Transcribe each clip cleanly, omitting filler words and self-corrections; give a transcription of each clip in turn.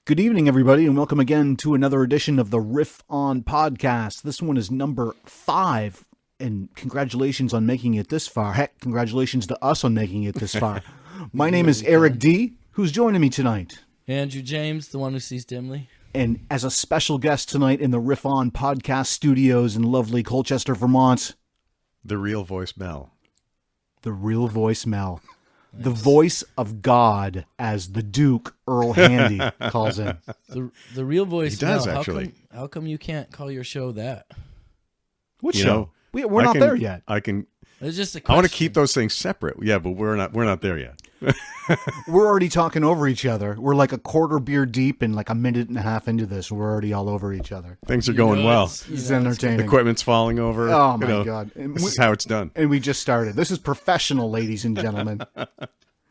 Good evening, everybody, and welcome again to another edition of the Riff On podcast. This one is number 5, and congratulations on making it this far. Heck, congratulations to us on making it this far. My name is Eric D., who's joining me tonight. Andrew James, the one who sees dimly. And as a special guest tonight in the Riff On podcast studios in lovely Colchester, Vermont, the real voice Mel. The real voice Mel. The voice of God, as the Duke Earl Handy calls him. The real voice. He does, Mel. actually. How come you can't call your show that? What show? We're not there yet. It's just a question. I want to keep those things separate. Yeah, but we're not there yet. We're already talking over each other. We're like a quarter beer deep and like a minute and a half into this. We're already all over each other. Things are going well. It's entertaining. Equipment's falling over. Oh, my God. This is how it's done. And we just started. This is professional, ladies and gentlemen.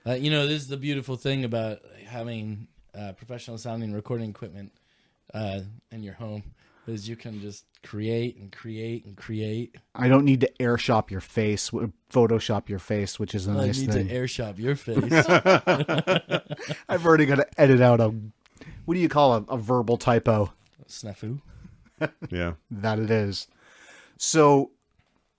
This is the beautiful thing about having professional sounding recording equipment in your home is you can just create and create and create. I don't need to Photoshop your face, which is a nice thing. I need to airshop your face. I've already got to edit out what do you call a verbal typo? Snafu. Yeah. That it is. So,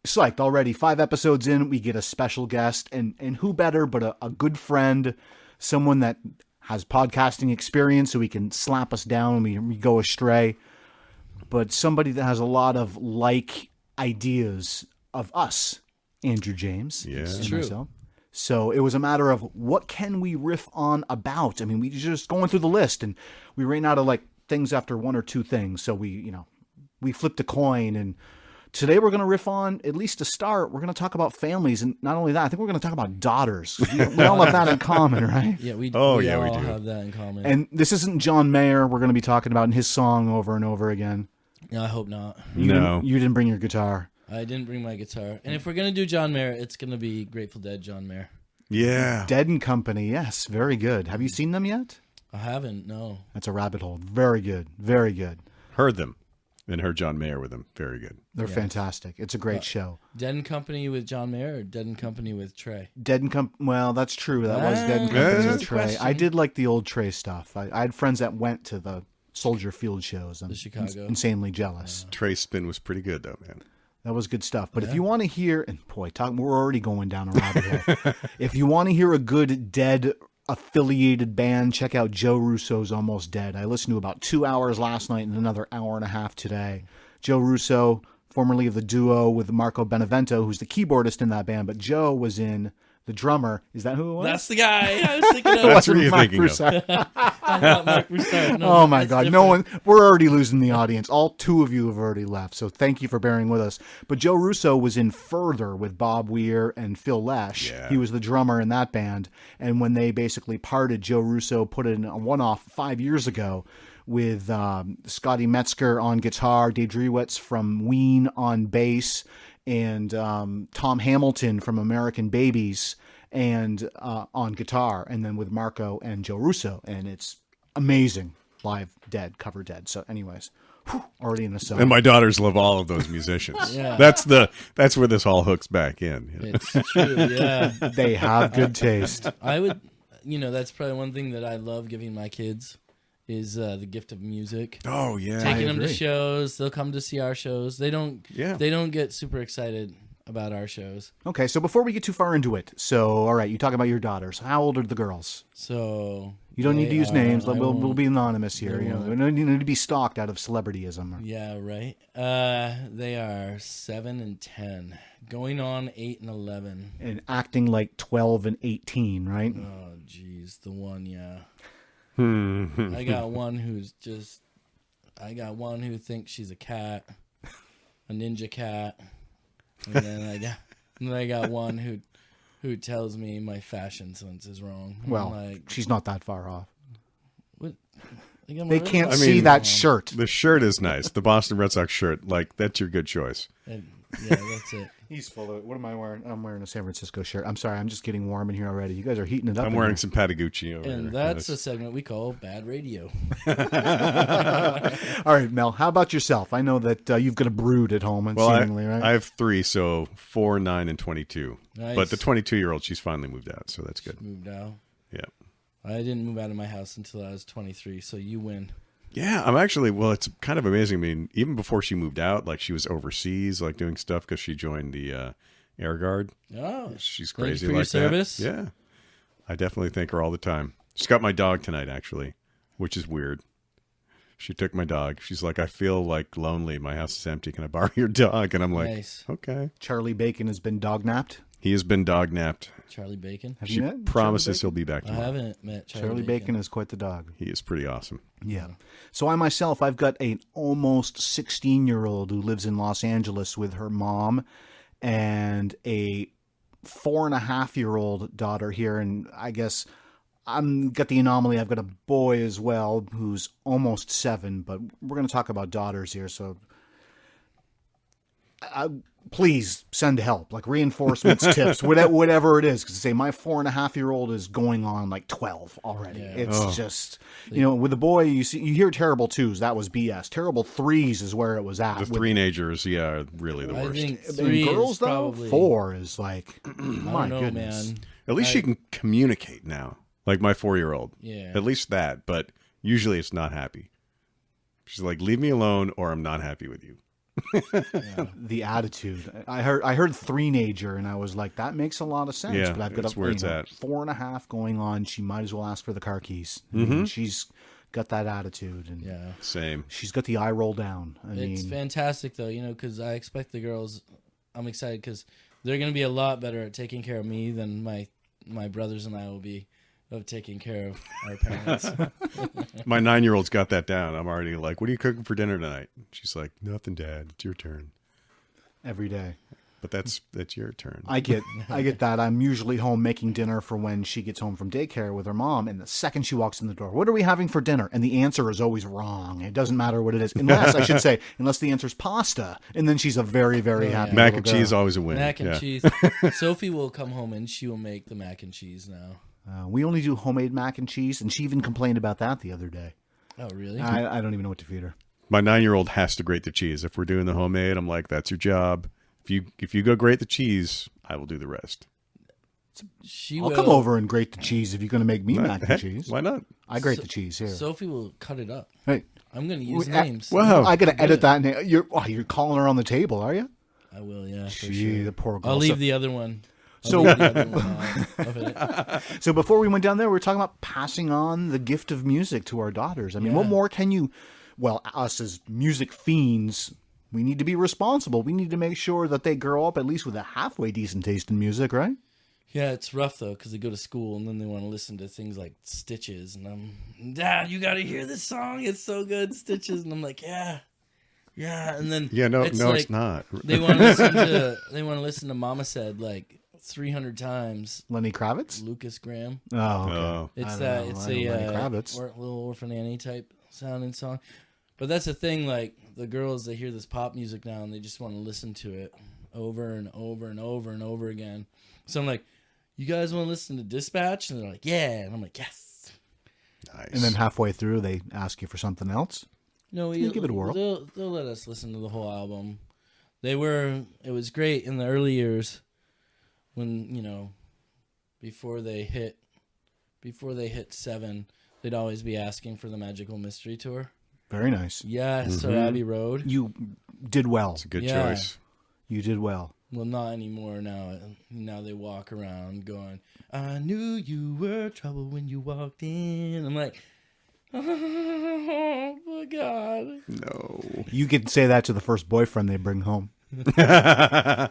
psyched already. 5 episodes in, we get a special guest, and who better but a good friend, someone that has podcasting experience so he can slap us down when we go astray, but somebody that has a lot of ideas of us, Andrew James. Yeah, and true. Myself. So it was a matter of what can we riff on about? I mean, we just going through the list, and we ran out of things after 1 or 2 things. So we flipped a coin, and today we're going to riff on, at least to start, we're going to talk about families, and not only that, I think we're going to talk about daughters. We all have that in common, right? Yeah, we all do have that in common. And this isn't John Mayer we're going to be talking about in his song over and over again. No, I hope not. No. You didn't bring your guitar. I didn't bring my guitar. And if we're going to do John Mayer, it's going to be Grateful Dead John Mayer. Yeah. Dead and Company, yes, very good. Have you seen them yet? I haven't, no. That's a rabbit hole. Very good, very good. Heard them. And heard John Mayer with them. Very good. They're fantastic. It's a great show. Dead and Company with John Mayer or Dead and Company with Trey? Dead and Company, well, that's true. That was Dead and Company with Trey. Question. I did like the old Trey stuff. I had friends that went to the Soldier Field shows. I'm Chicago. insanely jealous. Trey's spin was pretty good, though, man. That was good stuff. But if you want to hear, and boy, we're already going down a rabbit hole. If you want to hear a good Dead affiliated band, check out Joe Russo's Almost Dead. I listened to about 2 hours last night and another hour and a half today. Joe Russo, formerly of the duo with Marco Benevento, who's the keyboardist in that band, but Joe was in the drummer. Is that who it was? That's the guy I was thinking of. That's what you're Mark thinking of. Broussard. I thought Mark Broussard. No, Oh my that's God! different. No one. We're already losing the audience. All 2 of you have already left. So thank you for bearing with us. But Joe Russo was in Further with Bob Weir and Phil Lesh. Yeah. He was the drummer in that band. And when they basically parted, Joe Russo put in a one-off 5 years ago with Scotty Metzger on guitar, Dave Drewitz from Ween on bass, and Tom Hamilton from American Babies and on guitar, and then with Marco and Joe Russo, and it's amazing. Live Dead, cover Dead. So anyways, already in the song. And my daughters love all of those musicians. Yeah. That's where this all hooks back in. It's true, yeah. They have good taste. I would, that's probably one thing that I love giving my kids is the gift of music. Oh, yeah. Taking them to agree. shows, they'll come to see our shows. They don't get super excited about our shows. Okay, so before we get too far into it, all right, you talk about your daughters. How old are the girls? So You don't need to use names. I We'll won't. be anonymous here. I You won't. don't need to be stalked out of celebrityism. Yeah, right. They are 7 and 10, going on 8 and 11. And acting like 12 and 18, right? Oh, geez, the one, yeah. I got one who thinks she's a cat, a ninja cat, and then I got one who tells me my fashion sense is wrong. I'm Well, like, she's not that far off. what? They can't see that shirt. The shirt is nice. The Boston Red Sox shirt. That's your good choice. Yeah, that's it. He's full of it. What am I wearing? I'm wearing a San Francisco shirt. I'm sorry. I'm just getting warm in here already. You guys are heating it up. I'm in wearing here. some Patagucci over And there. that's a segment we call Bad Radio. All right, Mel. How about yourself? I know that you've got a brood at home, seemingly, right? I have 3, so 4, 9, and 22. Nice. But the 22-year-old, she's finally moved out, so that's good. Moved out. Yeah. I didn't move out of my house until I was 23, so you win. Yeah, I'm actually, well, it's kind of amazing. I mean, even before she moved out, like she was overseas, like doing stuff because she joined the Air Guard. Oh, She's thank you crazy for your like service. that. Yeah. I definitely thank her all the time. She's got my dog tonight, actually, which is weird. She took my dog. She's like, I feel like lonely. My house is empty. Can I borrow your dog? And I'm like, Nice. okay. Charlie Bacon has been dog-napped. He has been dog napped. Charlie Bacon. Have She you met promises he'll Charlie be back I tomorrow. haven't met Bacon? Charlie Bacon is quite the dog. He is pretty awesome. Yeah. So I myself, I've got an almost 16-year-old who lives in Los Angeles with her mom and a 4.5-year-old daughter here. And I guess I'm got the anomaly. I've got a boy as well who's almost 7, but we're going to talk about daughters here. So please send help, like reinforcements, tips, whatever it is. Because say my 4.5-year-old is going on like 12 already. Yeah. It's just, with the boy, you hear terrible 2s. That was BS. Terrible 3s is where it was at. The Threenagers, yeah, are really the I worst. think And 3 girls is though, probably 4 is like, I my don't know, goodness. man. At least she can communicate now, like my 4-year-old. Yeah. At least that, but usually it's not happy. She's like, leave me alone or I'm not happy with you. The attitude. I heard Threenager, and I was like, that makes a lot of sense. Yeah, but I've got that's where it's at. 4.5 going on. She might as well ask for the car keys. I Mm-hmm. mean, she's got that attitude, and Yeah. Same. she's got the eye roll down. I It's mean, fantastic, though, because I expect the girls, I'm excited because they're going to be a lot better at taking care of me than my brothers and I will be of taking care of our parents. My 9-year-old's got that down. I'm already like, what are you cooking for dinner tonight? She's like, nothing, Dad. It's your turn. every day. But that's your turn. I get that. I'm usually home making dinner for when she gets home from daycare with her mom, and the second she walks in the door, what are we having for dinner? And the answer is always wrong. It doesn't matter what it is, unless I should say, unless the answer is pasta, and then she's a very, very happy Mac little and girl. cheese always a win. Mac and Yeah. cheese. Sophie will come home and she will make the mac and cheese now. We only do homemade mac and cheese, and she even complained about that the other day. Oh, really? I don't even know what to feed her. My 9-year-old has to grate the cheese. If we're doing the homemade, I'm like, that's your job. If you go grate the cheese, I will do the rest. I'll come over and grate the cheese if you're going to make me mac and Heck, cheese. Why not? I grate the cheese here. Sophie will cut it up. Hey, I'm going to use We- names. Well, I got to edit that. You're calling her on the table, are you? I will, yeah, for Gee, sure. the poor girl. I'll leave the other one. So- Leave the other one out of it. So before we went down there, we were talking about passing on the gift of music to our daughters. I mean, what Yeah. more can you? Well, us as music fiends, we need to be responsible. We need to make sure that they grow up at least with a halfway decent taste in music, right? Yeah, it's rough though because they go to school and then they want to listen to things like Stitches, and I'm, Dad, you got to hear this song. It's so good, Stitches, and I'm like, yeah, and then it's not. They want to listen to Mama Said like 300 times. Lenny Kravitz. Lucas Graham. Oh, okay. Oh. It's I that. don't know. It's I know Lenny a Kravitz. little Orphan Annie type sounding song. But that's the thing. Like the girls, they hear this pop music now, and they just want to listen to it over and over and over and over again. So I'm like, "You guys want to listen to Dispatch?" And they're like, "Yeah." And I'm like, "Yes." Nice. And then halfway through, they ask you for something else. No, You give it a whirl. They'll let us listen to the whole album. It was great in the early years when before they hit 7, they'd always be asking for the Magical Mystery Tour. Very nice. Yeah, so Abbey Road. You did well. It's a good Yeah. choice. You did well. Well, not anymore now. Now they walk around going, "I knew you were trouble when you walked in." I'm like, oh my God. No. You could say that to the first boyfriend they bring home. Yeah,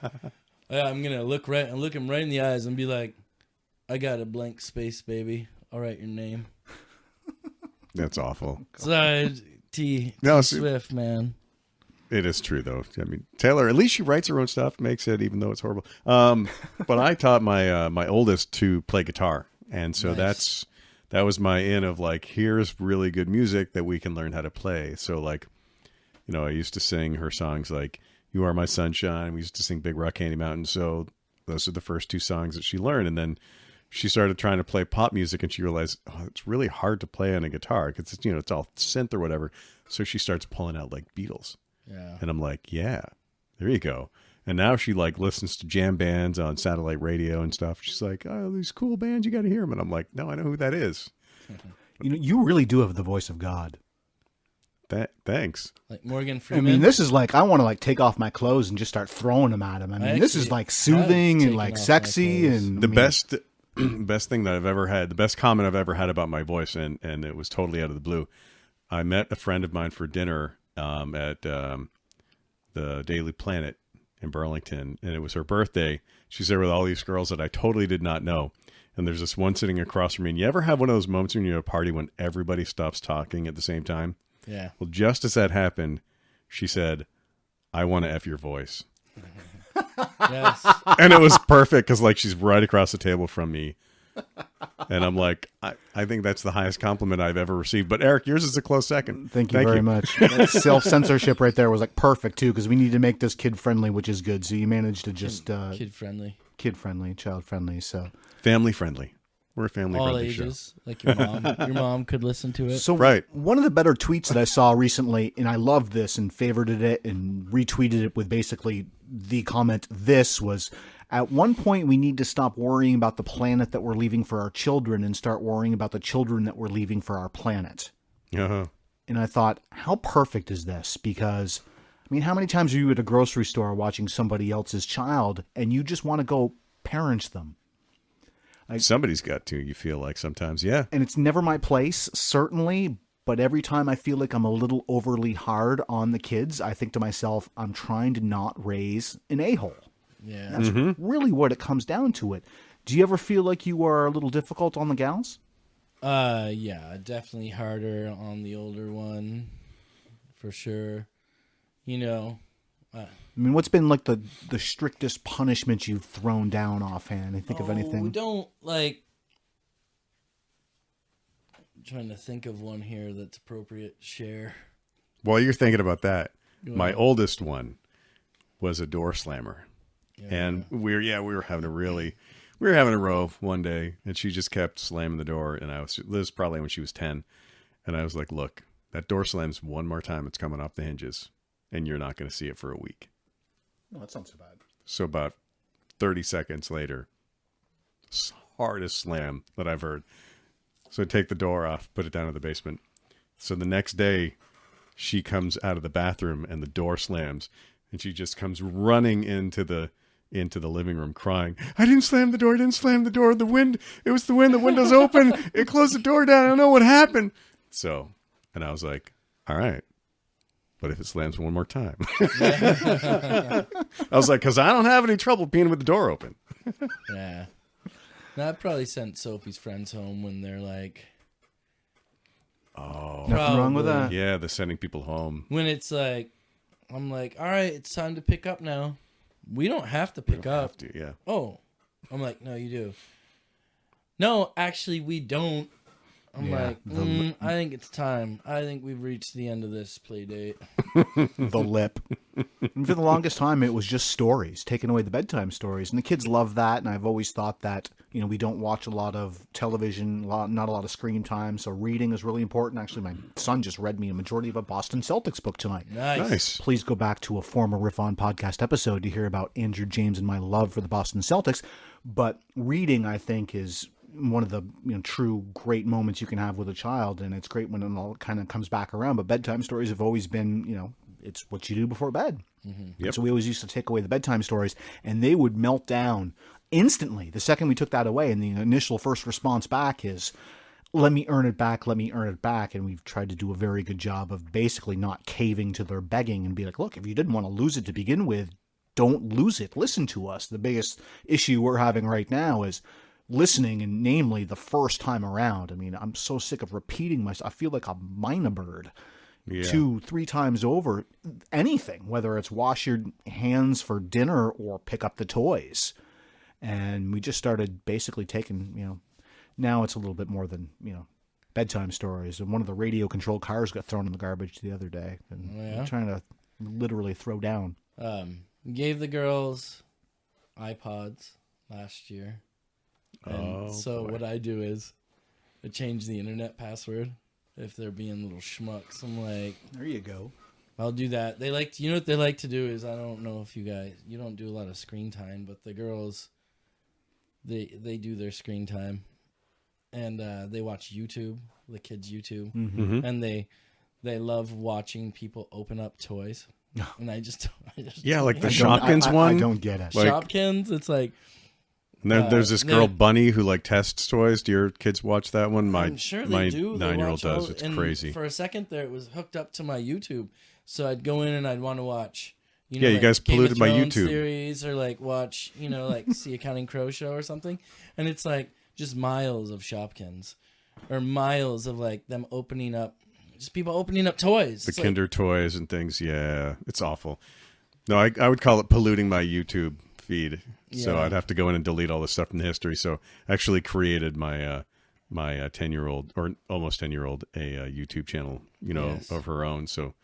I'm gonna look him right in the eyes and be like, "I got a blank space, baby. I'll write your name." That's awful. Side T No, see- Swift, man. It is true, though. I mean, Taylor, at least she writes her own stuff, makes it, even though it's horrible. But I taught my oldest to play guitar. And so Nice. that was my in of like, here's really good music that we can learn how to play. So like, I used to sing her songs like "You Are My Sunshine." We used to sing "Big Rock Candy Mountain." So those are the first 2 songs that she learned. And then she started trying to play pop music, and she realized, it's really hard to play on a guitar because it's all synth or whatever. So she starts pulling out like Beatles. Yeah. And I'm like, yeah, there you go. And now she like listens to jam bands on satellite radio and stuff. She's like, oh, these cool bands, you got to hear them. And I'm like, no, I know who that is. You really do have the voice of God. Thanks. Like Morgan I Freeman. mean, this is like, I want to like take off my clothes and just start throwing them at him. I mean, this is actually like have soothing and taken like off my sexy clothes. and The I mean, best thing that I've ever had, the best comment I've ever had about my voice, and it was totally out of the blue. I met a friend of mine for dinner at the Daily Planet in Burlington, and it was her birthday. She's there with all these girls that I totally did not know. And there's this one sitting across from me. And you ever have one of those moments when you're at a party when everybody stops talking at the same time? Yeah. Well, just as that happened, she said, "I want to F your voice." Yes. And it was perfect because like she's right across the table from me. And I'm like, I think that's the highest compliment I've ever received. But Eric, yours is a close second. Thank you very much. Self-censorship right there was like perfect too, because we need to make this kid-friendly, which is good. So you managed to just Kid-friendly. kid-friendly, child-friendly. So Family friendly. We're a family All friendly show. ages. Like your mom. Your mom could listen to it. So Right. one of the better tweets that I saw recently, and I loved this and favorited it and retweeted it with basically the comment, this was, at one point we need to stop worrying about the planet that we're leaving for our children and start worrying about the children that we're leaving for our planet. Uh-huh. And I thought, how perfect is this? Because, I mean, how many times are you at a grocery store watching somebody else's child and you just want to go parent them? Somebody's got to, you feel like sometimes, yeah. And it's never my place, certainly, but every time I feel like I'm a little overly hard on the kids, I think to myself, I'm trying to not raise an a-hole. Yeah. That's really what it comes down to it. Do you ever feel like you are a little difficult on the gals? Yeah, definitely harder on the older one, for sure. You know, I mean, what's been like the strictest punishment you've thrown down offhand? I think of anything. Don't like. I'm trying to think of one here that's appropriate to share. While you're thinking about that, Go my ahead. oldest one was a door slammer. Yeah. And we were having a row one day, and she just kept slamming the door. And this was probably when she was 10. And I was like, look, that door slams one more time, it's coming off the hinges, and you're not going to see it for a week. No, that sounds so bad. So about 30 seconds later, hardest slam that I've heard. So I take the door off, put it down in the basement. So the next day, she comes out of the bathroom and the door slams, and she just comes running into the living room crying, "I didn't slam the door, the wind, it was the wind, the window's open, it closed the door down, I don't know what happened." So, and I was like, all right, but if it slams one more time. I was like, because I don't have any trouble being with the door open. Yeah. That probably sent Sophie's friends home when they're like, Oh, Nothing wrong with that. yeah, the sending people home. when it's like, I'm like, all right, it's time to pick up now. We don't have to pick up. Have to, yeah. Oh, I'm like, no, you do. No, actually, we don't. I'm Yeah, like, I think it's time. I think we've reached the end of this play date. The lip. And for the longest time, it was just stories, taking away the bedtime stories. And the kids love that. And I've always thought that, we don't watch a lot of television, not a lot of screen time. So reading is really important. Actually, my son just read me a majority of a Boston Celtics book tonight. Nice. Please go back to a former Riff On podcast episode to hear about Andrew James and my love for the Boston Celtics. But reading, I think, is one of the true great moments you can have with a child, and it's great when it all kind of comes back around. But bedtime stories have always been, it's what you do before bed. Yep. So we always used to take away the bedtime stories, and they would melt down instantly the second we took that away. And the initial first response back is, "Let me earn it back, let me earn it back." And we've tried to do a very good job of basically not caving to their begging and be like, look, if you didn't want to lose it to begin with, don't lose it. Listen to us. The biggest issue we're having right now is listening, and namely the first time around. I mean, I'm so sick of repeating myself. I feel like a minor bird. Yeah. 2-3 times over anything, whether it's wash your hands for dinner or pick up the toys. And we just started basically taking, now it's a little bit more than, bedtime stories. And one of the radio controlled cars got thrown in the garbage the other day. And I'm trying to literally throw down. Gave the girls iPods last year. And boy. what I do is I change the internet password if they're being little schmucks. I'm like, There you go. I'll do that. They like to, what they like to do is, I don't know if you don't do a lot of screen time, but the girls, they do their screen time. and they watch YouTube, the kids YouTube, Mm-hmm. and they love watching people open up toys. And I just Yeah, like the I don't- Shopkins one. I don't get it. Like- Shopkins. It's like And there's this girl Bunny who like tests toys. Do your kids watch that one? I'm sure they do. They 9-year-old watch all- does. It's and crazy. For a second there, it was hooked up to my YouTube, so I'd go in and I'd want to watch. Yeah, you guys Game of polluted my Thrones YouTube. series, or like watch, like see a Counting Crow show or something, and it's like just miles of Shopkins, or miles of like them opening up, just people opening up toys. The It's like, Kinder toys and things. Yeah, it's awful. No, I would call it polluting my YouTube feed. So Yeah. I'd have to go in and delete all the stuff from the history. So I actually created my my 10-year-old or almost 10-year-old a YouTube channel, Yes. of her own. So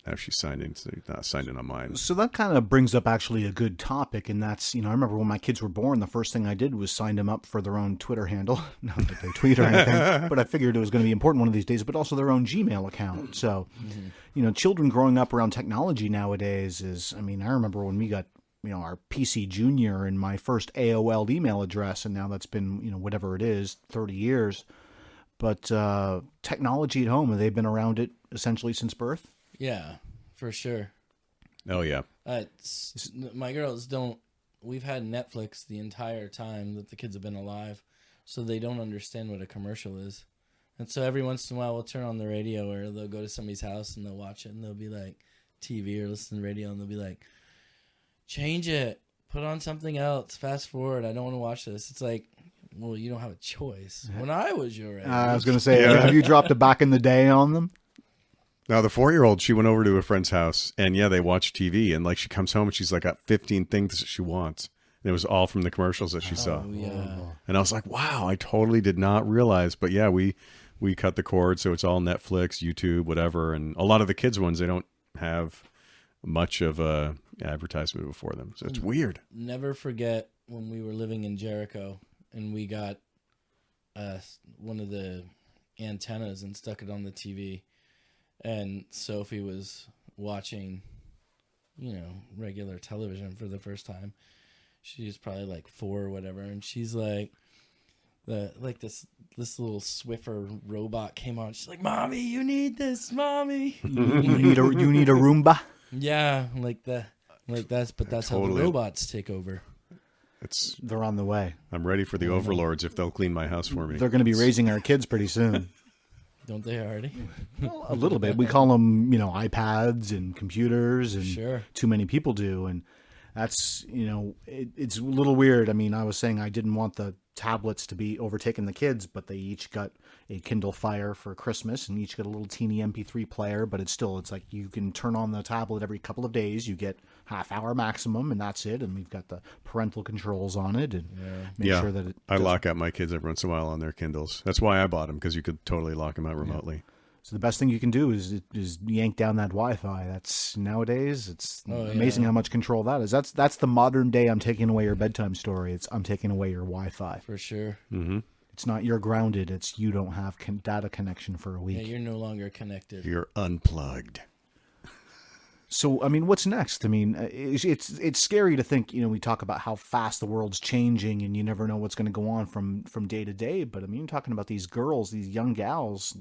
now she's signed in, not signed in on mine. So that kind of brings up actually a good topic, and that's, I remember when my kids were born, the first thing I did was sign them up for their own Twitter handle. Not that they tweet or anything, but I figured it was going to be important one of these days, but also their own Gmail account. So, children growing up around technology nowadays is, I remember when we got, our PC Junior and my first AOL email address, and now that's been, whatever it is, 30 years. But technology at home, have they been around it essentially since birth? Yeah, for sure. Oh yeah, My girls don't. We've had Netflix the entire time that the kids have been alive, so they don't understand what a commercial is. And so every once in a while, we'll turn on the radio, or they'll go to somebody's house and they'll watch it, and they'll be like TV or listen to the radio, and they'll be like, "Change it, put on something else, fast forward. I don't want to watch this." It's like, well, you don't have a choice. When I was your age, I was going to say, Yeah. have you dropped a back in the day on them? now the 4-year-old, she went over to a friend's house, and yeah, they watch TV, and like she comes home and she's like got 15 things that she wants, and it was all from the commercials that she saw. oh yeah, And I was like, wow, I totally did not realize. But yeah, we cut the cord, so it's all Netflix, YouTube, whatever. And a lot of the kids' ones, they don't have much of a advertisement before them. So it's weird. never forget when we were living in Jericho and we got one of the antennas and stuck it on the TV, and Sophie was watching, regular television for the first time. She's probably like 4 or whatever, and she's like, this little Swiffer robot came on. She's like, "Mommy, you need this, Mommy." You need a Roomba? Yeah, that's how Totally. the robots take over. They're on the way. I'm ready for the overlords if they'll clean my house for me. They're going to be raising our kids pretty soon. Don't they already? A little bit. We call them, iPads and computers, and Sure. too many people do. And that's, it's a little weird. I was saying I didn't want the tablets to be overtaking the kids, but they each got a Kindle Fire for Christmas, and each got a little teeny MP3 player, but it's like you can turn on the tablet every couple of days. You get half-hour maximum, and that's it. And we've got the parental controls on it, and make sure that it I doesn't- lock out my kids every once in a while on their Kindles. That's why I bought them, because you could totally lock them out remotely. So the best thing you can do is yank down that Wi-Fi. That's nowadays. It's amazing yeah. how much control that is. That's the modern day. I'm taking away your bedtime story. I'm taking away your Wi-Fi. For sure. Mm-hmm. It's not you're grounded. It's you don't have data connection for a week. Yeah, you're no longer connected. You're unplugged. So what's next? It's scary to think. We talk about how fast the world's changing, and you never know what's going to go on from day to day. But you're talking about these girls, these young gals,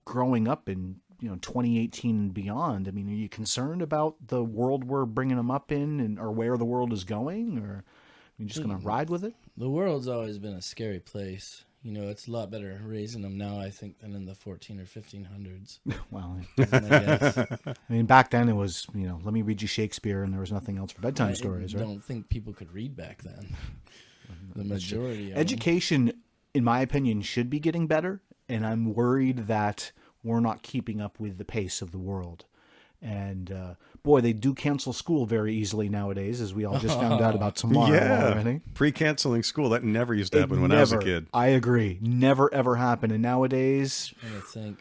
growing up in 2018 and beyond. Are you concerned about the world we're bringing them up in, or where the world is going, or are you just going to ride with it? The world's always been a scary place. It's a lot better raising them now, I think, than in the 14 or 1500s. Well, is my guess. back then it was let me read you Shakespeare, and there was nothing else for bedtime I stories, right? don't think people could read back then. The majority of them. Education, in my opinion, should be getting better, and I'm worried that we're not keeping up with the pace of the world. And boy, they do cancel school very easily nowadays, as we all just found out about tomorrow already. Pre-canceling school, that never used to happen when I was a kid. I agree. Never, ever happened. And nowadays,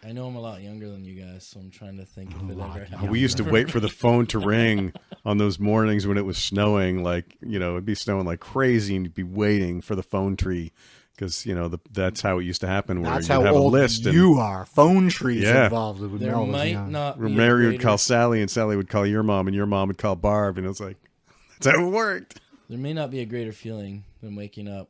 I know I'm a lot younger than you guys, so I'm trying to think if it ever happened. We used to wait for the phone to ring on those mornings when it was snowing. Like, it'd be snowing like crazy, and you'd be waiting for the phone tree. Because, that's how it used to happen, where that's you'd how have old a list. you are. Phone trees Yeah. involved with There Mel was might young. not be Mary a would call greater, Sally, and Sally would call your mom, and your mom would call Barb. And it was like, that's how it worked. there may not be a greater feeling than waking up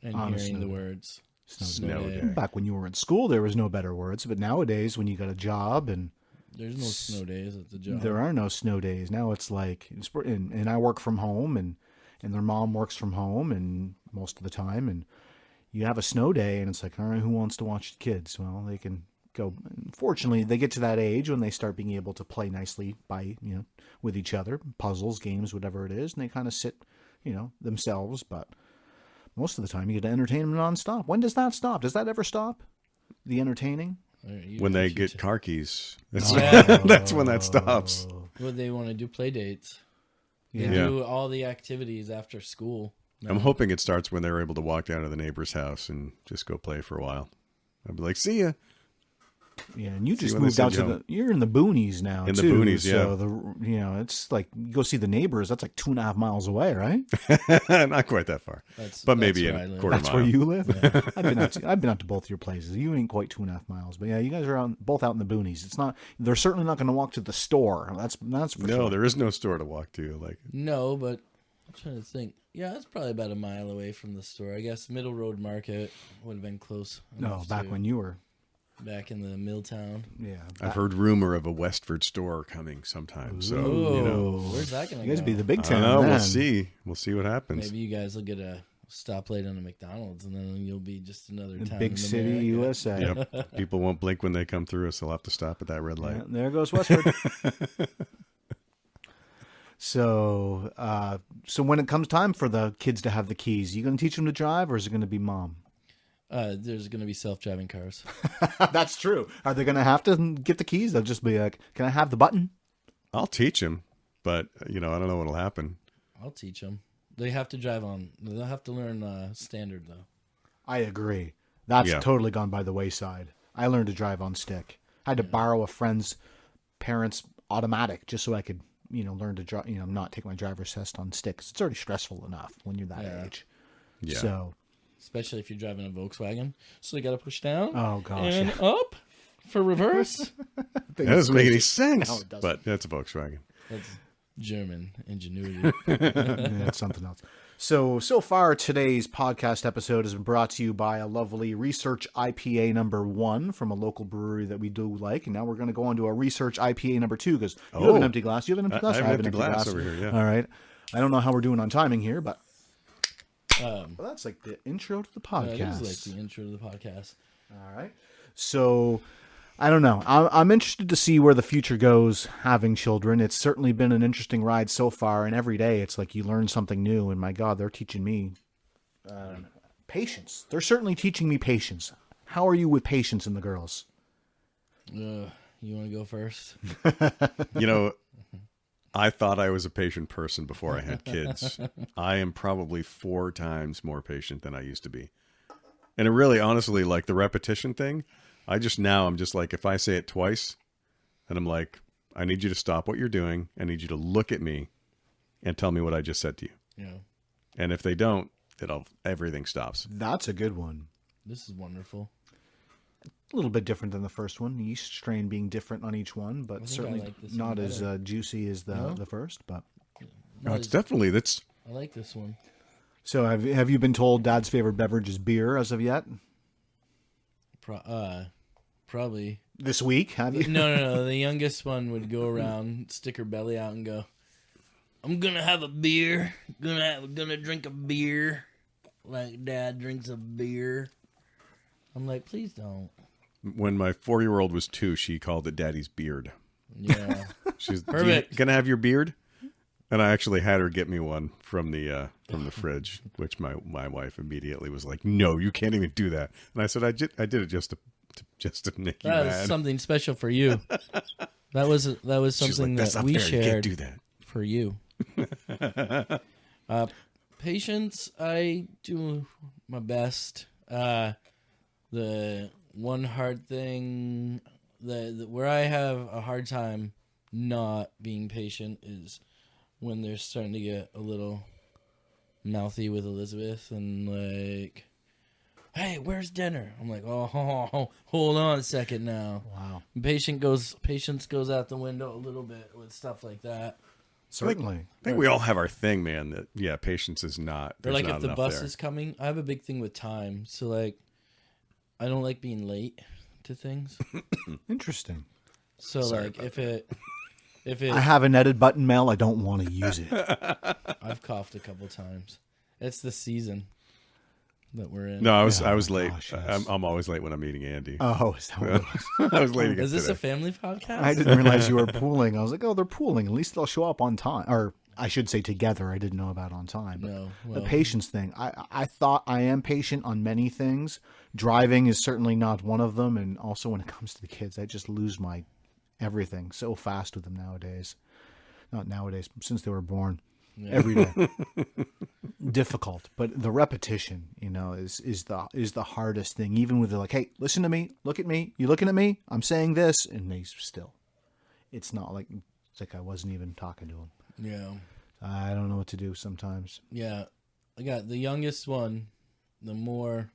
and Honestly. hearing the words. Snow day. Back when you were in school, there was no better words. But nowadays, when you got a job and There's no snow days at the job. there are no snow days. Now it's like, and I work from home, and their mom works from home, and most of the time, and you have a snow day, and it's like, all right, who wants to watch the kids? Well, they can go. Fortunately, they get to that age when they start being able to play nicely with each other, puzzles, games, whatever it is, and they kind of sit, themselves. But most of the time, you get to entertain them nonstop. When does that stop? Does that ever stop? The entertaining? When they get car keys. That's, Yeah. that's when that stops. What they want to do, play dates. They Yeah. do all the activities after school. I'm hoping it starts when they're able to walk down to the neighbor's house and just go play for a while. I'd be like, see ya. Yeah, and you just when they moved out send to you you're in the boonies now. In the too, boonies, so it's like you go see the neighbors. That's like 2.5 miles away, right? Not quite that far. But maybe where a I live. quarter That's mile. where you live. I've been out to both your places. You ain't quite 2.5 miles, but yeah, you guys are both out in the boonies. It's not. They're certainly not going to walk to the store. That's for No, sure. there is no store to walk to. Like, No, but I'm trying to think. Yeah, it's probably about a mile away from the store. I guess Middle Road Market would have been close. No, enough back to- when you were. back in the Milltown. Yeah, I've heard rumor of a Westford store coming sometime. So, Where's that gonna you guys go? be the big I town. don't know. then. We'll see. We'll see what happens. Maybe you guys will get a stoplight on a McDonald's, and then you'll be just another town Big in city, America. USA. Yep. People won't blink when they come through, so they'll have to stop at that red light. Yeah, there goes Westford. So when it comes time for the kids to have the keys, you going to teach them to drive, or is it going to be mom? There's going to be self-driving cars. That's true. Are they going to have to get the keys? They'll just be like, "Can I have the button?" I'll teach them, but I don't know what'll happen. I'll teach them. They have to drive on. They'll have to learn standard though. I agree. That's Yeah. totally gone by the wayside. I learned to drive on stick. I had to borrow a friend's parents' automatic just so I could, learn to drive. Not take my driver's test on stick. 'Cause it's already stressful enough when you're that Yeah. age. Yeah. So, Especially if you're driving a Volkswagen. So you got to push down. oh gosh, and up for reverse. That doesn't make any sense. No, it doesn't. But that's a Volkswagen. That's German ingenuity. Yeah, it's something else. So far, today's podcast episode has been brought to you by a lovely Research IPA number 1 from a local brewery that we do like. And now we're going to go on to a Research IPA number 2 because you have an empty glass. You have an empty glass? I have an empty glass over here, yeah. All right. I don't know how we're doing on timing here, but Um, well, that's like the intro to the It podcast. is like the intro to the podcast. All right. So I don't know. I'm interested to see where the future goes having children. It's certainly been an interesting ride so far, and every day it's like you learn something new. And my God, they're teaching me patience. They're certainly teaching me patience. How are you with patience in the girls? You want to go first? I thought I was a patient person before I had kids. I am probably 4 times more patient than I used to be. And it really, honestly, like the repetition thing, I'm just like, if I say it twice, and I'm like, I need you to stop what you're doing. I need you to look at me and tell me what I just said to you. Yeah. And if they don't, everything stops. That's a good one. This is wonderful. A little bit different than the first one. The yeast strain being different on each one, I but think certainly I like this not one as better. juicy as the first. But No, it's definitely, that's, I like this one. so have you been told Dad's favorite beverage is beer as of yet? Probably. This week, have you? No. The youngest one would go around, stick her belly out, and go, "I'm gonna have a beer. Gonna drink a beer, like Dad drinks a beer." I'm like, please don't. when my 4-year-old was 2, she called it Daddy's beard. Yeah. She's Perfect. Gonna have your beard? And I actually had her get me one from the fridge, which my wife immediately was like, "No, you can't even do that." And I said, "I did it just to make you That was mad." something special for you. That was She's something like, "That's that not we fair. You can't shared do that." for you. Patience, I do my best. The one hard thing that where I have a hard time not being patient is when they're starting to get a little mouthy with Elizabeth and like, "Hey, where's dinner?" I'm like, "Oh, hold on a second now." Wow. Patience goes out the window a little bit with stuff like that. Certainly. I think we all have our thing, man. That patience is not. Or There's like not if the enough bus there. is coming, I have a big thing with time. So like I don't like being late to things. Interesting. So Sorry like about if it I have an edit button, Mel. I don't want to use it. I've coughed a couple times. It's the season that we're in. No, I was Oh, late. gosh, yes. I'm always late when I'm meeting Andy. Oh, is that what it was? I was late again Is this today. a family podcast? I didn't realize you were pooling. I was like, oh, they're pooling. At least they'll show up on time. Or I should say together. I didn't know about on time. But No. the Well, patience thing. I thought I am patient on many things. Driving is certainly not one of them. And also when it comes to the kids, I just lose my everything so fast with them nowadays. Not nowadays, since they were born. yeah. Every day. Difficult, but the repetition, is the hardest thing. Even with like, hey, listen to me, look at me, you looking at me, I'm saying this, and they still. It's like I wasn't even talking to them. Yeah. I don't know what to do sometimes. Yeah. I got the youngest one. The more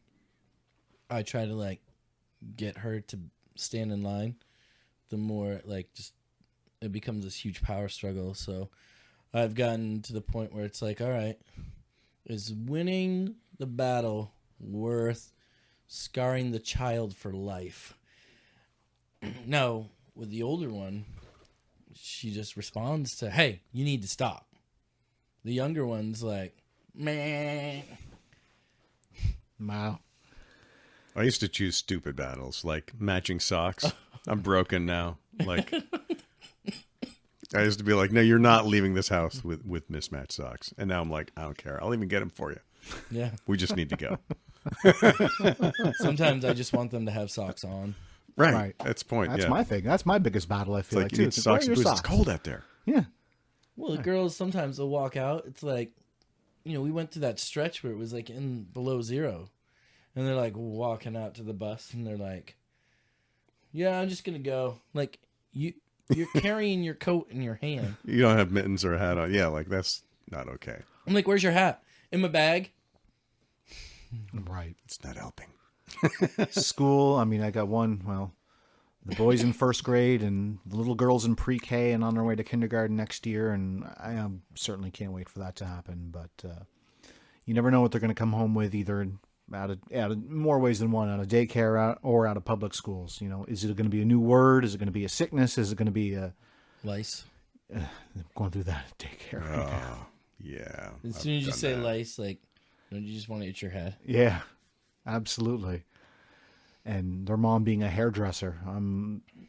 I try to like get her to stand in line, the more like just it becomes this huge power struggle. So I've gotten to the point where it's like, all right, is winning the battle worth scarring the child for life? No, with the older one, she just responds to, hey, you need to stop. The younger one's like, meh. Wow. I used to choose stupid battles, like matching socks. I'm broken now. Like, I used to be like, no, you're not leaving this house with mismatched socks. And now I'm like, I don't care. I'll even get them for you. Yeah. We just need to go. Sometimes I just want them to have socks on. Right. That's the point. That's yeah. my thing. That's my biggest battle, I It's feel like, like, you too. need It's socks where and are your boots. It's cold out there. Yeah. Well, the girls sometimes will walk out. It's like, we went to that stretch where it was like in below zero. And they're like walking out to the bus and they're like, yeah, I'm just going to go. Like, you're carrying your coat in your hand. You don't have mittens or a hat on. Yeah, like that's not okay. I'm like, where's your hat? In my bag. Right. It's not helping. School, I mean, I got one, well, the boys in first grade and the little girls in pre-K and on their way to kindergarten next year, and I certainly can't wait for that to happen, but you never know what they're going to come home with, either out of more ways than one, out of daycare or out of public schools. Is it going to be a new word? Is it going to be a sickness? Is it going to be a... Lice. going through that at daycare right now. Yeah. As soon as you say lice, like, don't you just want to itch your head? Yeah, absolutely. And their mom being a hairdresser.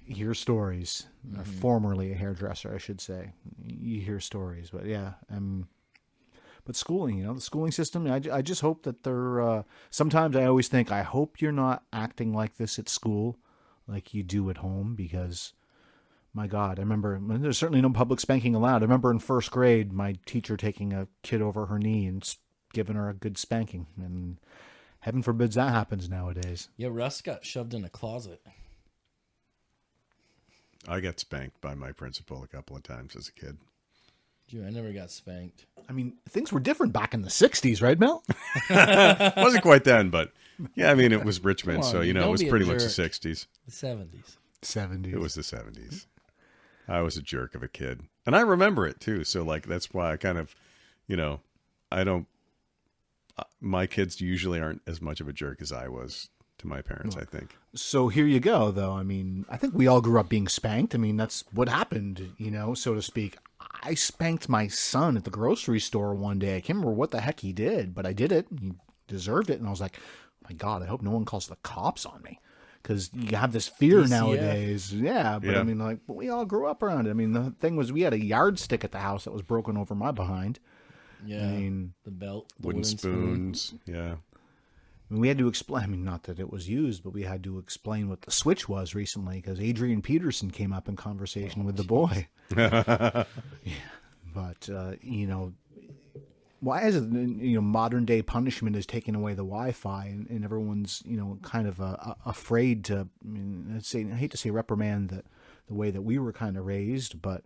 Hear stories. Or formerly a hairdresser, I should say. You hear stories, but yeah. But schooling, the schooling system, I just hope that they're... sometimes I always think, I hope you're not acting like this at school like you do at home, because... My God, I remember, there's certainly no public spanking allowed. I remember in first grade, my teacher taking a kid over her knee and giving her a good spanking. And heaven forbids that happens nowadays. Yeah, Russ got shoved in a closet. I got spanked by my principal a couple of times as a kid. Dude, I never got spanked. I mean, things were different back in the 60s, right, Mel? Wasn't quite then, but yeah, I mean, it was Richmond, Come on, so, dude, it don't was be a pretty much the jerk. 60s. The 70s. 70s. It was the 70s. I was a jerk of a kid. And I remember it, too. So, like, that's why I kind of, I don't... My kids usually aren't as much of a jerk as I was to my parents, I think. So here you go, though. I mean, I think we all grew up being spanked. I mean, that's what happened, so to speak. I spanked my son at the grocery store one day. I can't remember what the heck he did, but I did it. He deserved it. And I was like, oh my God, I hope no one calls the cops on me. Because you have this fear DCF. nowadays. Yeah, but Yeah. I mean, but we all grew up around it. I mean, the thing was, we had a yardstick at the house that was broken over my behind. Yeah. I mean, The belt. The Wooden spoon. spoons. Yeah. we had to explain, I mean, not that it was used, but we had to explain what the switch was recently, because Adrian Peterson came up in conversation with the boy. Yeah. But, why is it, modern day punishment is taking away the Wi-Fi, and everyone's, kind of afraid to, I hate to say reprimand the way that we were kind of raised, but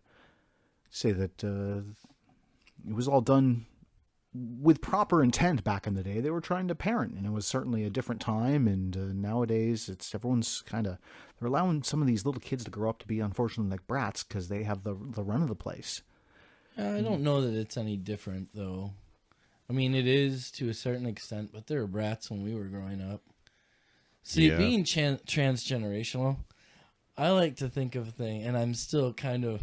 say that it was all done with proper intent back in the day. They were trying to parent, and it was certainly a different time, and nowadays everyone's kind of, they're allowing some of these little kids to grow up to be, unfortunately, like brats, because they have the run of the place. I don't know that it's any different, though. I mean, it is to a certain extent, but there were brats when we were growing up. See, Yeah. being transgenerational, I like to think of things, and I'm still kind of,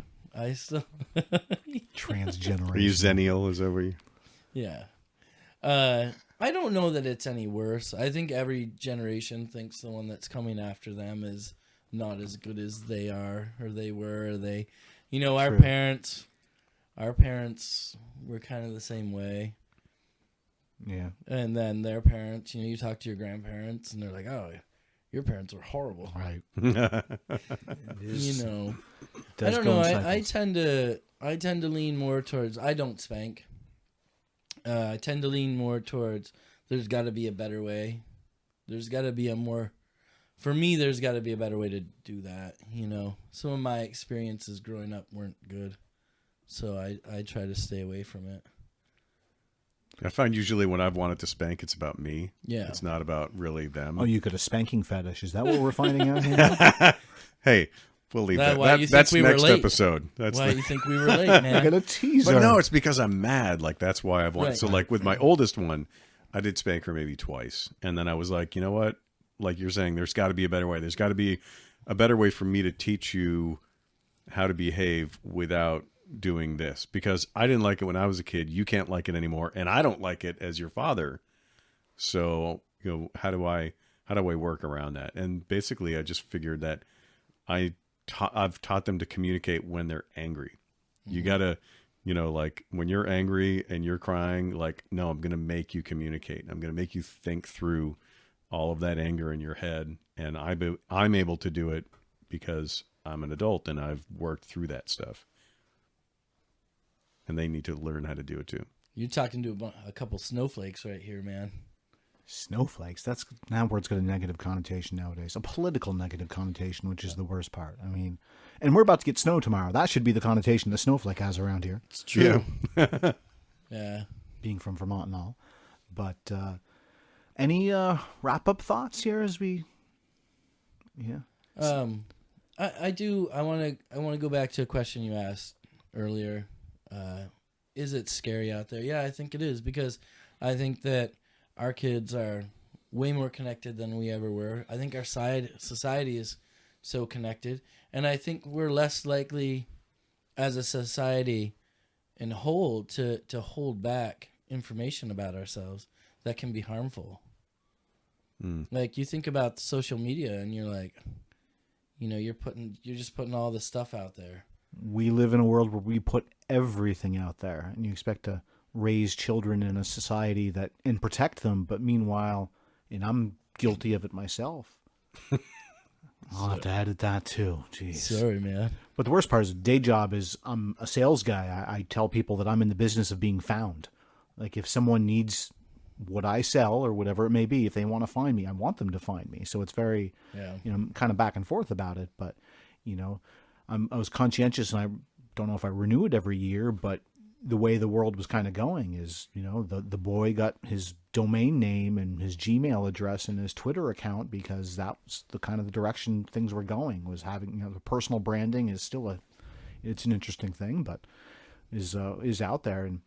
Transgeneration. Are you Zennial? Is that where you? yeah. I don't know that it's any worse. I think every generation thinks the one that's coming after them is not as good as they are, or they were, or they, our True. parents were kind of the same way. Yeah. And then their parents, you talk to your grandparents, and they're like, "Oh, your parents were horrible." Right. I Does don't go know. in I cycles. tend to lean more towards. I don't spank. I tend to lean more towards. There's got to be a better way. There's got to be a more. For me, there's got to be a better way to do that. Some of my experiences growing up weren't good, so I try to stay away from it. I find usually when I've wanted to spank, it's about me. Yeah. It's not about really them. Oh, you got a spanking fetish. Is that what we're finding out here? Hey, we'll leave that. Why you think That's we were next late? episode. That's Why the- you think we were late, I man? got a teaser. But no, it's because I'm mad. Like, that's why I've wanted. Right. So, like, with my oldest one, I did spank her maybe twice. And then I was like, you know what? Like you're saying, there's got to be a better way. There's got to be a better way for me to teach you how to behave without doing this. Because I didn't like it when I was a kid. You can't like it anymore. And I don't like it as your father. So, how do I work around that? And basically, I just figured that I've taught them to communicate when they're angry. Mm-hmm. You got to, like when you're angry and you're crying, like, no, I'm going to make you communicate. I'm going to make you think through all of that anger in your head. And I'm able to do it because I'm an adult and I've worked through that stuff. And they need to learn how to do it too. You're talking to a couple snowflakes right here, man. Snowflakes. That word's got a negative connotation nowadays. A political negative connotation, which is the worst part. I mean, and we're about to get snow tomorrow. That should be the connotation the snowflake has around here. It's true. Yeah. Yeah. Being from Vermont and all. But any wrap-up thoughts here as we... Yeah. I do. I want to go back to a question you asked earlier. Is it scary out there? Yeah, I think it is, because I think that our kids are way more connected than we ever were. I think our society is so connected, and I think we're less likely as a society in whole to hold back information about ourselves that can be harmful. Like, you think about social media and you're like, you're just putting all this stuff out there. We live in a world where we put everything out there, and you expect to raise children in a society that and protect them, but meanwhile, and I'm guilty of it myself. I'll have to edit that too. Jeez. Sorry, man. But the worst part is, the day job is I'm a sales guy. I tell people that I'm in the business of being found. Like, if someone needs what I sell or whatever it may be, if they want to find me, I want them to find me. So it's very, kind of back and forth about it. But, I was conscientious, and I don't know if I renew it every year, but the way the world was kind of going is, the boy got his domain name and his Gmail address and his Twitter account because that was the kind of the direction things were going, was having, the personal branding is still it's an interesting thing, but is out there. And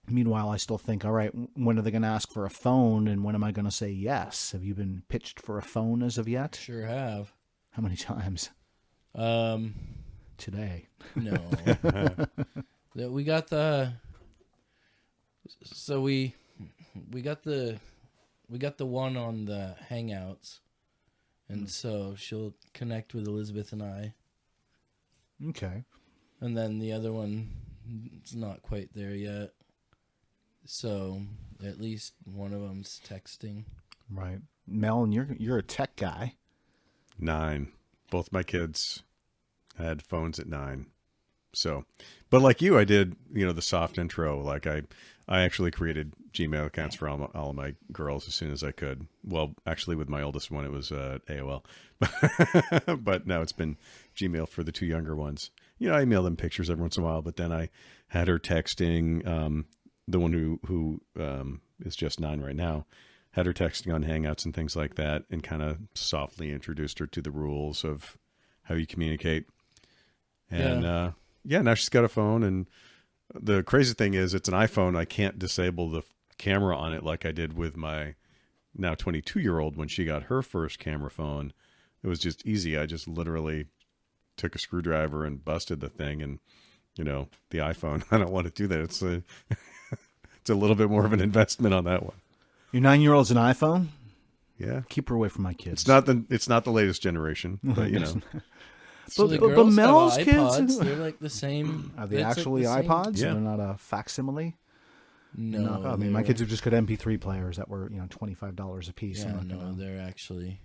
meanwhile, I still think, all right, when are they going to ask for a phone, and when am I going to say yes? Have you been pitched for a phone as of yet? Sure have. How many times? Today. No. We got the. So we got the one on the Hangouts, and so she'll connect with Elizabeth and I. Okay. And then the other one is not quite there yet. So at least one of them's texting. Right. Mel, and you're a tech guy. 9. Both my kids had phones at 9. So, but like you, I did, the soft intro. Like I actually created Gmail accounts for all of my girls as soon as I could. Well, actually with my oldest one, it was AOL, but now it's been Gmail for the 2 younger ones. I email them pictures every once in a while, but then I had her texting, the one who is just 9 right now, had her texting on Hangouts and things like that, and kind of softly introduced her to the rules of how you communicate. And, now she's got a phone, and the crazy thing is it's an iPhone. I can't disable the camera on it like I did with my now 22-year-old, when she got her first camera phone, it was just easy. I just literally took a screwdriver and busted the thing. And, the iPhone, I don't want to do that. It's it's a little bit more of an investment on that one. Your 9-year-old's an iPhone? Yeah. Keep her away from my kids. It's not the latest generation, but So the but girls Mel's have kids, iPods. They're like the same. are they it's like actually the same- iPods? Yeah. They're not a facsimile? No, I mean, my kids have just got MP3 players that were, $25 a piece. Yeah, I'm not no, gonna- they're actually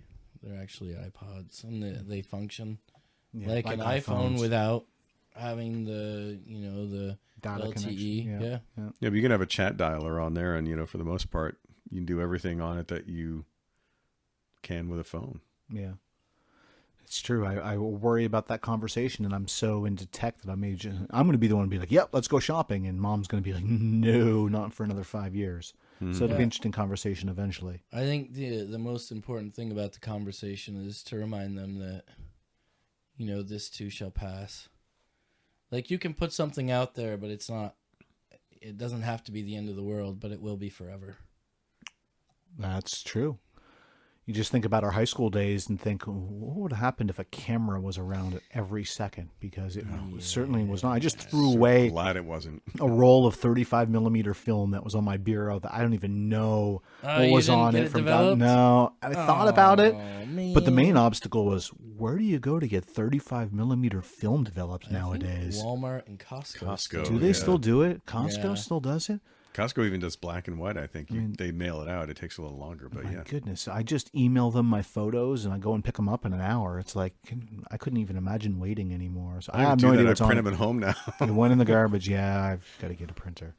iPods, and they function yeah, like an iPhones. iPhone without having the the Data LTE. connection. Yeah. Yeah, but you can have a chat dialer on there, and for the most part, you can do everything on it that you can with a phone. Yeah. It's true. I worry about that conversation, and I'm so into tech that I'm going to be the one to be like, yep, let's go shopping. And mom's going to be like, no, not for another 5 years. Mm-hmm. So it'll be Yeah. an interesting conversation eventually. I think the most important thing about the conversation is to remind them that this too shall pass. Like, you can put something out there, but it doesn't have to be the end of the world, but it will be forever. That's true. You just think about our high school days and think, what would have happened if a camera was around at every second? Because it certainly was not. I just threw away Glad it wasn't. a roll of 35 millimeter film that was on my bureau that I don't even know what you was didn't on get it it from. developed? No, I thought about it, man. but the main obstacle was, where do you go to get 35 millimeter film developed I think nowadays? Walmart and Costco. Costco. Do they yeah. still do it? Costco Yeah. still does it? Costco even does black and white. I think they mail it out. It takes a little longer, but My yeah. goodness, I just email them my photos and I go and pick them up in an hour. It's like I couldn't even imagine waiting anymore. So I have do no that. idea I what's print on them it. at home now. It went in the garbage. Yeah, I've got to get a printer.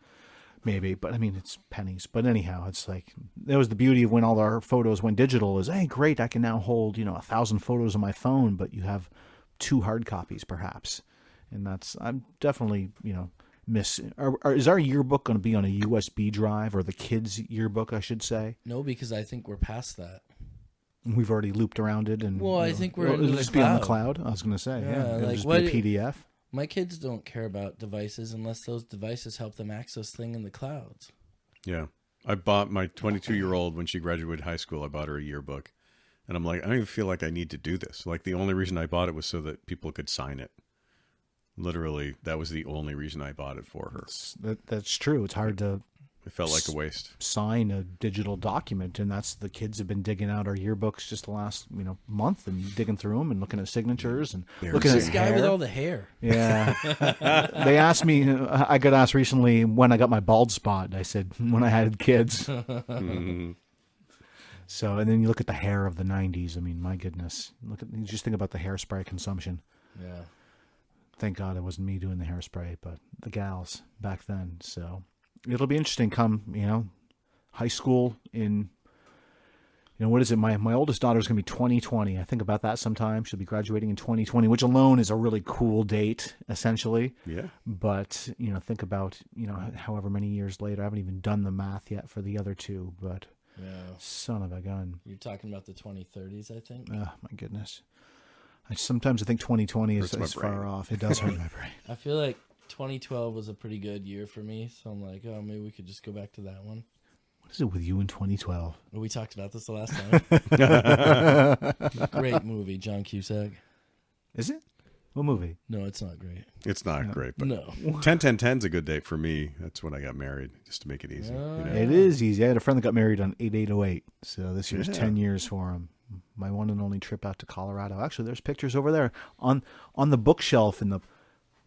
Maybe, but I mean, it's pennies. But anyhow, it's like, that was the beauty of when all our photos went digital is, hey, great, I can now hold, 1,000 photos on my phone, but you have 2 hard copies perhaps. And I'm definitely, is our yearbook going to be on a USB drive, or the kids' yearbook, I should say? No, because I think we're past that. We've already looped around it. And Well, I think we're it'll into the just be on the cloud. cloud. I was going to say, Yeah, it'll like, just what- be a PDF. My kids don't care about devices unless those devices help them access things in the clouds. Yeah. I bought my 22-year-old when she graduated high school. I bought her a yearbook. And I'm like, I don't even feel like I need to do this. Like, the only reason I bought it was so that people could sign it. Literally, that was the only reason I bought it for her. That's true. It's hard to It felt like a waste. sign a digital document, and that's the kids have been digging out our yearbooks just the last month and digging through them and looking at signatures and There's looking at This guy with hair. all the hair. Yeah. They asked me, I got asked recently when I got my bald spot. And I said, when I had kids. Mhm. So, and then you look at the hair of the 90s. I mean, my goodness. You just think about the hairspray consumption. Yeah. Thank God it wasn't me doing the hairspray, but the gals back then. So it'll be interesting come, high school in, what is it? My oldest daughter's going to be 2020. I think about that sometime. She'll be graduating in 2020, which alone is a really cool date, essentially. Yeah. But, think about, however many years later. I haven't even done the math yet for the other two, but Yeah. son of a gun. You're talking about the 2030s, I think. Oh, my goodness. Sometimes I think 2020 is Hurts my far brain. off. It does hurt my brain. I feel like 2012 was a pretty good year for me, so I'm like, oh, maybe we could just go back to that one. What is it with you in 2012? We talked about this the last time. Great movie, John Cusack. Is it? What movie? No, it's not great. It's not great, but No. 10-10-10's a good date for me. That's when I got married, just to make it easy. It is easy. I had a friend that got married on 8808, so this year's Yeah. 10 years for him. My one and only trip out to Colorado. Actually, there's pictures over there on the bookshelf in the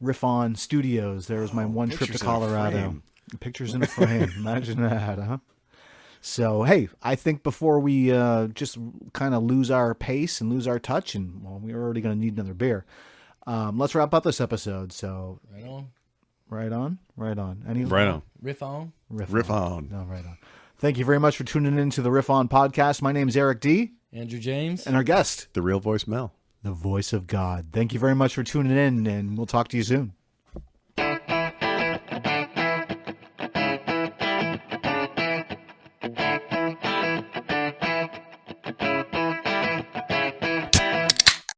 Riff On studios. There was my one trip to pictures in a Colorado. frame. Pictures in a frame. Imagine that, huh? So, hey, I think before we just kind of lose our pace and lose our touch, and well, we're already going to need another beer. Let's wrap up this episode. So, Right on. right on. Right on. Riff on. Riff on. No, right on. Thank you very much for tuning in to the Riff On podcast. My name is Eric D. Andrew James. And our guest, The real voice, Mel. the voice of God. Thank you very much for tuning in, and we'll talk to you soon.